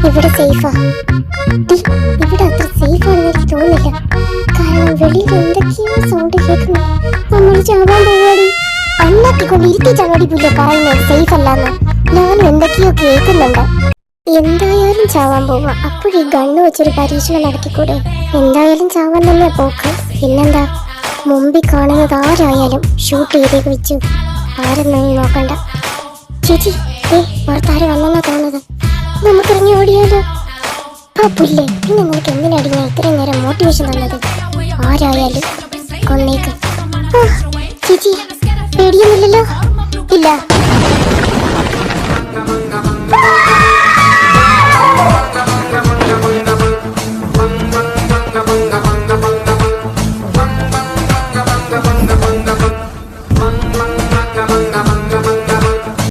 ഇവിടെ സേഫാ? ഇവിടെ അത്ര സേഫ് ആണെന്ന് എനിക്ക് തോന്നുന്നില്ല. കാരണം വെളിയിൽ എന്തൊക്കെയോ സൗണ്ട് കേൾക്കുന്നു. നമ്മൾ ചാവാൻ പോവാടി. അണ്ണാക്കി കൊണ്ട് ഇരുത്തിച്ചാണോടി പുല്ലേ പറയുന്നത് സേഫ് അല്ലാന്ന്. ഞാനും എന്തൊക്കെയോ കേൾക്കുന്നുണ്ട്. എന്തായാലും ചാവാൻ പോവാ. അപ്പോഴീ ഗണ്ണ് വെച്ചൊരു പരീക്ഷണം നടത്തിക്കൂടെ? എന്തായാലും ചാവാൻ തന്നെ പോക്ക്. പിന്നെന്താ, മുമ്പിൽ കാണുന്നത് ആരായാലും ഷൂട്ട് ചെയ്തേക്ക് വെച്ചു. ആരെന്നൊന്നും നോക്കണ്ട. ചേച്ചി പുറത്താരും വന്നെന്നാ തോന്നുന്നത്. നമുക്കിറങ്ങി ഓടിയാലോ? ആ പുല്ലേ, പിന്നെ നിനക്ക് എന്തിനാടി ഞാൻ ഇത്രയും നേരം മോട്ടിവേഷൻ തന്നത്? ആരായാലും കൊന്നേക്ക്. ചേച്ചി പേടിയൊന്നുമില്ലല്ലോ? ഇല്ല.